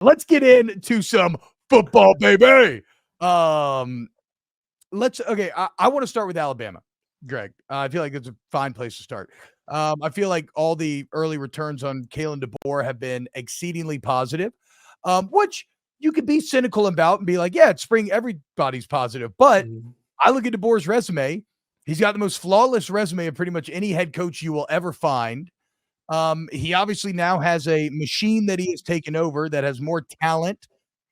Let's get into some football, baby. Um, I want to start with Alabama, Greg. I feel like it's a fine place to start. I feel like all the early returns on Kalen DeBoer have been exceedingly positive, which you could be cynical about and be like, yeah, it's spring, everybody's positive. But I look at DeBoer's resume. He's got the most flawless resume of pretty much any head coach you will ever find. He obviously now has a machine that he has taken over that has more talent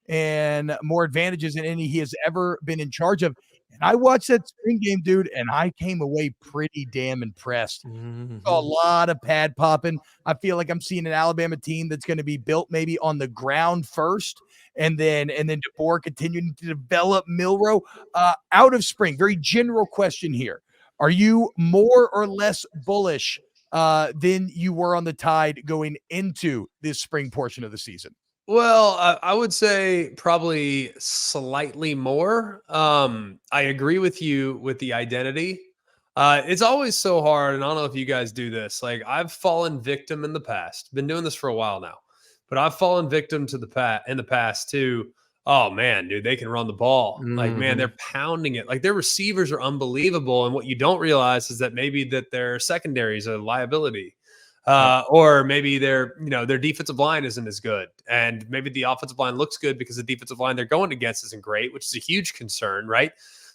and more advantages than any he has ever been in charge of. And I watched that spring game, dude, and I came away pretty damn impressed. Saw a lot of pad popping. I feel like I'm seeing an Alabama team that's going to be built maybe on the ground first, and then DeBoer continuing to develop Milroe out of spring. Very general question here: are you more or less bullish than you were on the Tide going into this spring portion of the season? Well, I would say probably slightly more. I agree with you with the identity. It's always so hard, and I don't know if you guys do this. Like I've fallen victim in the past. Been doing this for a while now, but I've fallen victim to in the past too. Oh man, dude, they can run the ball. Like man, they're pounding it. Like their receivers are unbelievable, and what you don't realize is that maybe that their secondary is a liability. Or maybe their defensive line isn't as good, and maybe the offensive line looks good because the defensive line they're going against isn't great, which is a huge concern, right?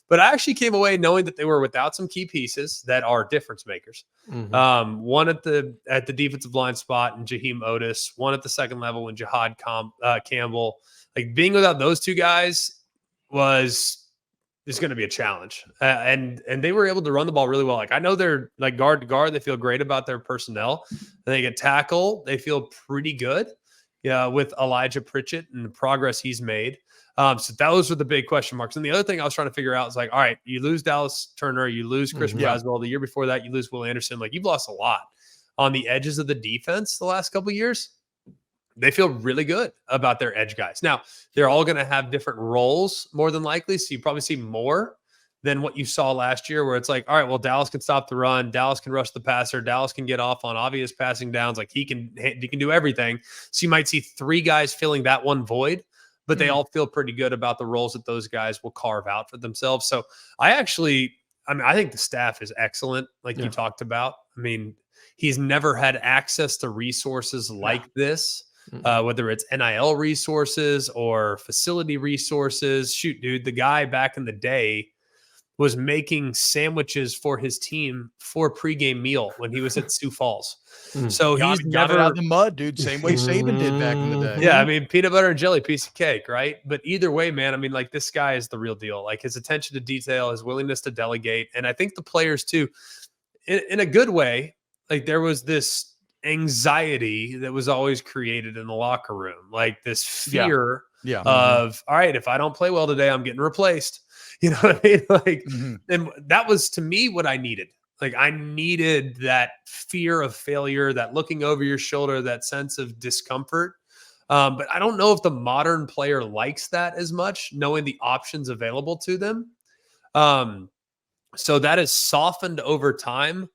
But I actually came away knowing that they were without some key pieces that are difference makers. One at the defensive line spot in Jaheim Otis, one at the second level in Campbell. Like being without those two guys is going to be a challenge. And they were able to run the ball really well. Like I know they're like guard to guard. They feel great about their personnel. And they get tackle. They feel pretty good. Yeah, with Elijah Pritchett and the progress he's made. So those were the big question marks. And the other thing I was trying to figure out is like, all right, you lose Dallas Turner, you lose Chris Braswell. The year before that, you lose Will Anderson. Like you've lost a lot on the edges of the defense the last couple of years. They feel really good about their edge guys. Now, they're all going to have different roles more than likely. So you probably see more than what you saw last year where it's like, all right, well, Dallas can stop the run. Dallas can rush the passer. Dallas can get off on obvious passing downs. Like he can do everything. So you might see three guys filling that one void, but they all feel pretty good about the roles that those guys will carve out for themselves. So I think the staff is excellent. Like you talked about. I mean, he's never had access to resources like this. Whether it's NIL resources or facility resources. Shoot, dude, the guy back in the day was making sandwiches for his team for a pregame meal when he was at Sioux Falls. So he's never out of the mud, dude. Same way Saban did back in the day. Yeah, I mean, peanut butter and jelly, piece of cake, right? But either way, man, I mean, like this guy is the real deal. Like his attention to detail, his willingness to delegate, and I think the players too, in a good way. Like there was this anxiety that was always created in the locker room, like this fear of, all right, if I don't play well today, I'm getting replaced. You know what I mean? Like, and that was to me what I needed. Like I needed that fear of failure, that looking over your shoulder, that sense of discomfort. But I don't know if the modern player likes that as much, knowing the options available to them. So that has softened over time.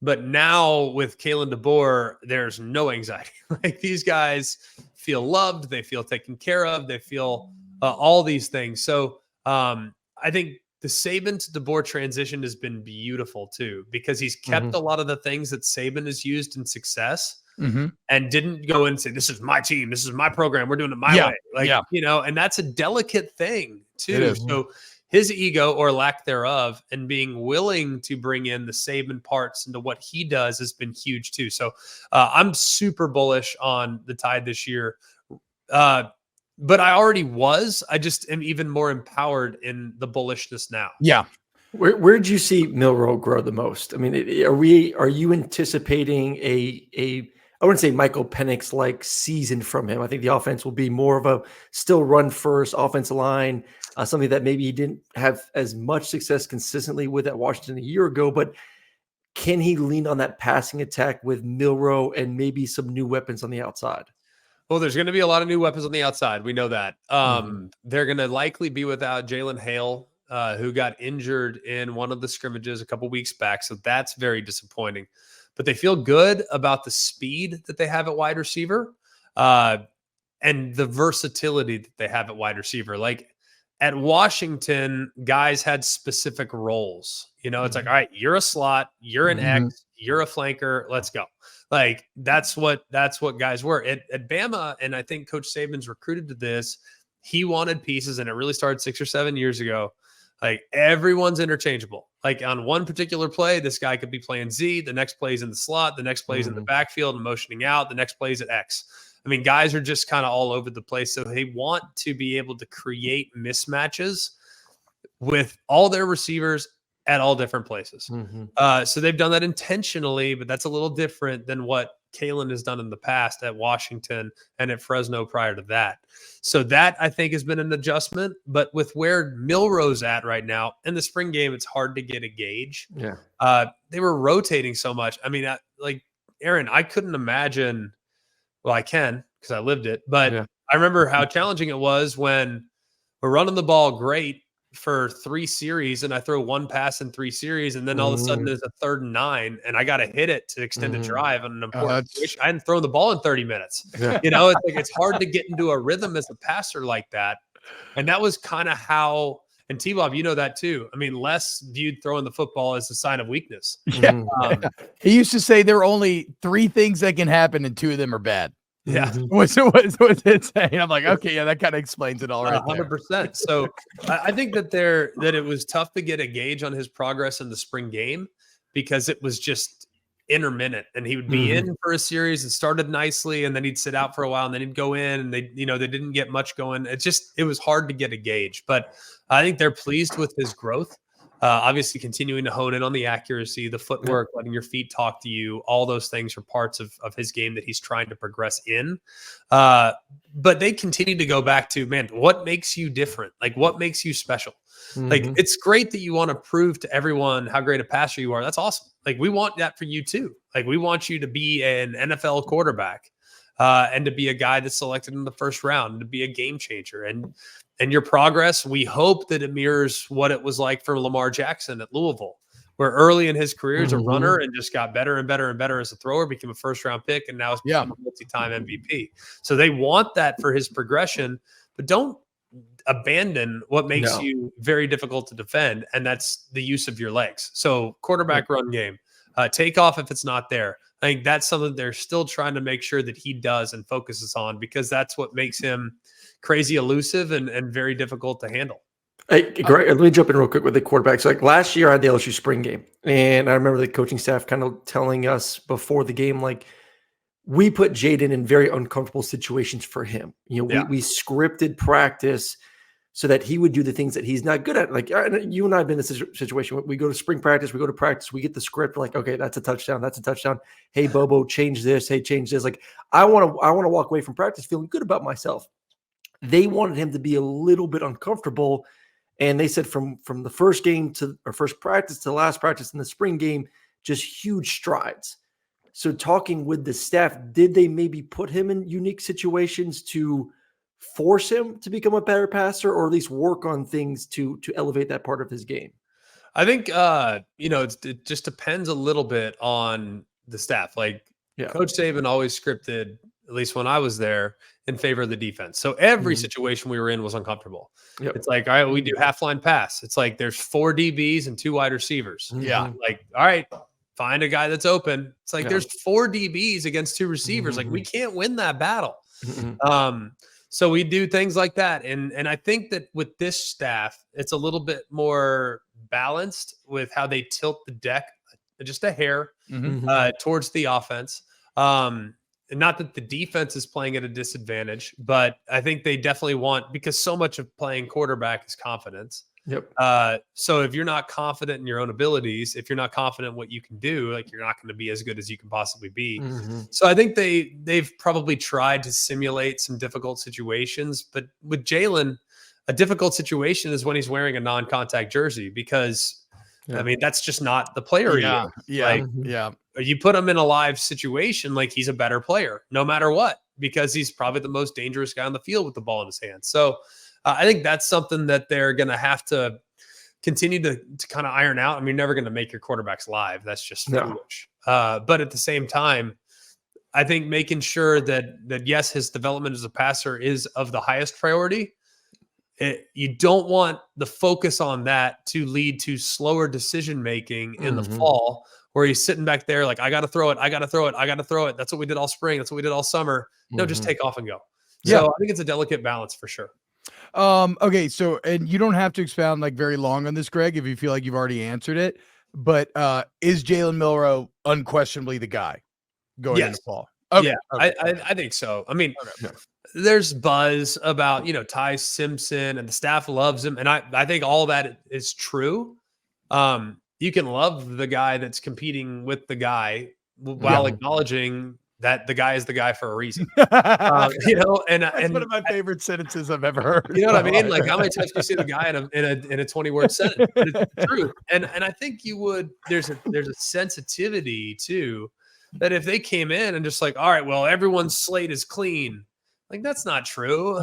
But now with Kalen DeBoer, there's no anxiety. Like these guys feel loved, they feel taken care of, they feel all these things. So I think the Saban to DeBoer transition has been beautiful too, because he's kept a lot of the things that Saban has used in success and didn't go and say, this is my team, this is my program, we're doing it my way. Like, and that's a delicate thing too. So his ego or lack thereof and being willing to bring in the Saban parts into what he does has been huge too. So I'm super bullish on the Tide this year. But I already was. I just am even more empowered in the bullishness now. Yeah. Where did you see Milroe grow the most? I mean, are you anticipating a I wouldn't say Michael Penix like season from him? I think the offense will be more of a still run first offensive line, something that maybe he didn't have as much success consistently with at Washington a year ago. But can he lean on that passing attack with Milroe and maybe some new weapons on the outside? Well, there's going to be a lot of new weapons on the outside. We know that. They're going to likely be without Jalen Hale, who got injured in one of the scrimmages a couple weeks back. So that's very disappointing. But they feel good about the speed that they have at wide receiver. and the versatility that they have at wide receiver. Like at Washington, guys had specific roles. It's like, all right, you're a slot, you're an X, you're a flanker, let's go. Like that's what guys were at Bama. And I think Coach Saban's recruited to this. He wanted pieces, and it really started 6 or 7 years ago. Like everyone's interchangeable. Like on one particular play, this guy could be playing Z, the next play's in the slot, the next play's in the backfield and motioning out, the next play's at X. I mean, guys are just kind of all over the place. So they want to be able to create mismatches with all their receivers at all different places. So they've done that intentionally, but that's a little different than what Kalen has done in the past at Washington and at Fresno prior to that. So that I think has been an adjustment, but with where Milroe's at right now in the spring game, it's hard to get a gauge. Yeah. They were rotating so much. I mean, like Aaron, I couldn't imagine. Well, I can because I lived it, but I remember how challenging it was when we're running the ball great for 3 series and I throw one pass in 3 series, and then all of a sudden there's a 3rd and 9 and I got to hit it to extend a drive on an important situation. I hadn't thrown the ball in 30 minutes. It's like it's hard to get into a rhythm as a passer like that. And that was kind of how, and T-Bob, you know that too. I mean, Les viewed throwing the football as a sign of weakness. He used to say there are only 3 things that can happen and 2 of them are bad. Yeah. What's it saying? I'm like, okay, yeah, that kind of explains it all right 100%. So I think that it was tough to get a gauge on his progress in the spring game because it was just intermittent, and he would be in for a series and started nicely, and then he'd sit out for a while, and then he'd go in, and they didn't get much going. It was hard to get a gauge, but I think they're pleased with his growth. Obviously continuing to hone in on the accuracy, the footwork, letting your feet talk to you. All those things are parts of his game that he's trying to progress in. But they continue to go back to, man, what makes you different? Like what makes you special? Like it's great that you want to prove to everyone how great a passer you are. That's awesome. Like we want that for you too. Like we want you to be an NFL quarterback and to be a guy that's selected in the 1st round and to be a game changer. And your progress, we hope that it mirrors what it was like for Lamar Jackson at Louisville, where early in his career as a runner and just got better and better and better as a thrower, became a 1st-round pick, and now is a multi-time MVP. So they want that for his progression, but don't abandon what makes you very difficult to defend, and that's the use of your legs. So quarterback run game, take off if it's not there. I think that's something they're still trying to make sure that he does and focuses on, because that's what makes him crazy elusive and very difficult to handle. Hey, Greg, let me jump in real quick with the quarterbacks. Like last year I had the LSU spring game, and I remember the coaching staff kind of telling us before the game, like, we put Jaden in very uncomfortable situations for him. We scripted practice so that he would do the things that he's not good at. Like you and I have been in this situation. We go to spring practice, we go to practice, we get the script. We're like, okay, that's a touchdown. That's a touchdown. Hey, Bobo, change this. Hey, change this. Like I want to walk away from practice feeling good about myself. They wanted him to be a little bit uncomfortable. And they said from the first game to or first practice to the last practice in the spring game, just huge strides. So talking with the staff, did they maybe put him in unique situations to force him to become a better passer, or at least work on things to elevate that part of his game? I think, it just depends a little bit on the staff. Like Coach Saban always scripted, at least when I was there, in favor of the defense. So every situation we were in was uncomfortable. It's like, all right, we do half line pass. It's like there's 4 DBs and 2 wide receivers. Like, all right, find a guy that's open. It's like there's 4 DBs against 2 receivers. Like we can't win that battle. So we do things like that. And I think that with this staff, it's a little bit more balanced with how they tilt the deck just a hair towards the offense. Not that the defense is playing at a disadvantage, but I think they definitely want, because so much of playing quarterback is confidence. So if you're not confident in your own abilities, if you're not confident in what you can do, like you're not going to be as good as you can possibly be. So I think they've probably tried to simulate some difficult situations, but with Jalen, a difficult situation is when he's wearing a non-contact jersey, because I mean, that's just not the player. You put him in a live situation, like he's a better player, no matter what, because he's probably the most dangerous guy on the field with the ball in his hands. So I think that's something that they're going to have to continue to kind of iron out. I mean, you're never going to make your quarterbacks live. That's just foolish. But at the same time, I think making sure that yes, his development as a passer is of the highest priority. You don't want the focus on that to lead to slower decision making in the fall, where he's sitting back there like, I got to throw it, I got to throw it, I got to throw it. That's what we did all spring. That's what we did all summer. No, just take off and go. Yeah. So I think it's a delicate balance for sure. Okay, so and you don't have to expound like very long on this, Greg, if you feel like you've already answered it. But is Jalen Milroe unquestionably the guy going into fall? Okay. Yeah, I think so. I mean, there's buzz about, Ty Simpson and the staff loves him. And I think all that is true. You can love the guy that's competing with the guy while acknowledging that the guy is the guy for a reason. And that's one of my favorite sentences I've ever heard. You know what I mean? Like, how many times do you see the guy in a 20-word sentence? But it's true. And I think there's a sensitivity too, that if they came in and just like, all right, well, everyone's slate is clean. Like, that's not true.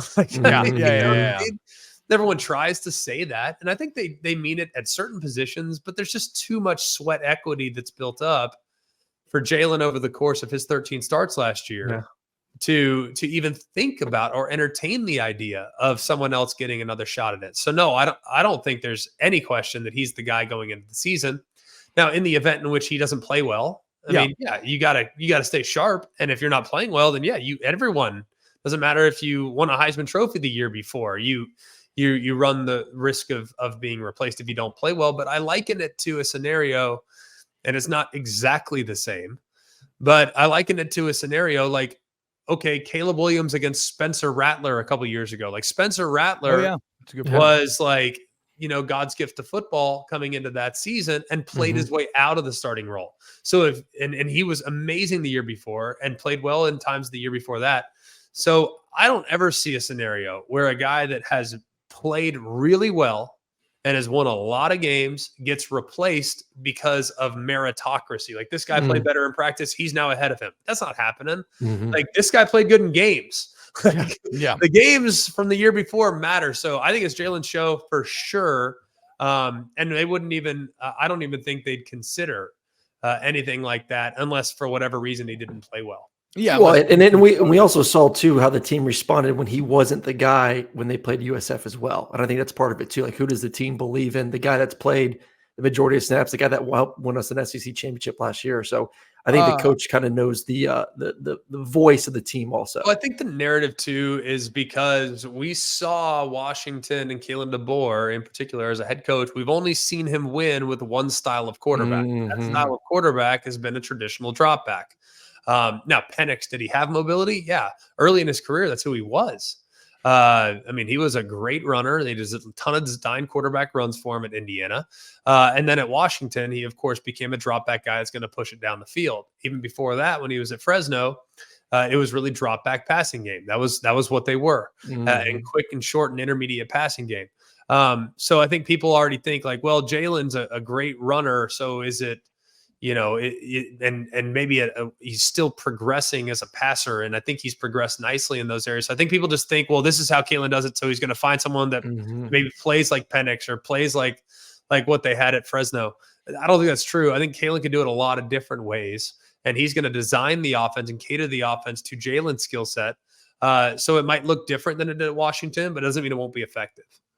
Everyone tries to say that. And I think they mean it at certain positions, but there's just too much sweat equity that's built up for Jalen over the course of his 13 starts last year to even think about or entertain the idea of someone else getting another shot at it. So no, I don't think there's any question that he's the guy going into the season. Now, in the event in which he doesn't play well, I mean, you gotta stay sharp. And if you're not playing well, then everyone, doesn't matter if you won a Heisman Trophy the year before, you run the risk of being replaced if you don't play well. But I liken it to a scenario, and it's not exactly the same, but I liken it to a scenario like, okay, Caleb Williams against Spencer Rattler a couple years ago. Like, Spencer Rattler was like, God's gift to football coming into that season and played his way out of the starting role. So and he was amazing the year before and played well in times the year before that. So I don't ever see a scenario where a guy that has played really well and has won a lot of games gets replaced because of meritocracy. Like, this guy played better in practice, he's now ahead of him. That's not happening. Like, this guy played good in games. The games from the year before matter. So I think it's Jalen's show for sure. And they wouldn't even, I don't even think they'd consider anything like that unless for whatever reason he didn't play well. Yeah. Well, and then we also saw too how the team responded when he wasn't the guy when they played USF as well. And I think that's part of it too. Like, who does the team believe in? The guy that's played the majority of snaps, the guy that helped win us an SEC championship last year. So I think the coach kind of knows the voice of the team also. Well, I think the narrative too is because we saw Washington and Kalen DeBoer in particular as a head coach. We've only seen him win with one style of quarterback. That style of quarterback has been a traditional drop back. Now, Penix, did he have mobility? Yeah. Early in his career, that's who he was. I mean, he was a great runner. They did a ton of design quarterback runs for him at Indiana. And then at Washington, he, of course, became a drop back guy that's going to push it down the field. Even before that, when he was at Fresno, it was really drop back passing game. That was what they were, and quick and short and intermediate passing game. So I think people already think like, well, Jalen's a great runner. So is it, and maybe he's still progressing as a passer. And I think he's progressed nicely in those areas. So I think people just think, well, this is how Kalen does it. So he's going to find someone that maybe plays like Penix or plays like what they had at Fresno. I don't think that's true. I think Kalen can do it a lot of different ways, and he's going to design the offense and cater the offense to Jalen's skill set. So it might look different than it did at Washington, but it doesn't mean it won't be effective.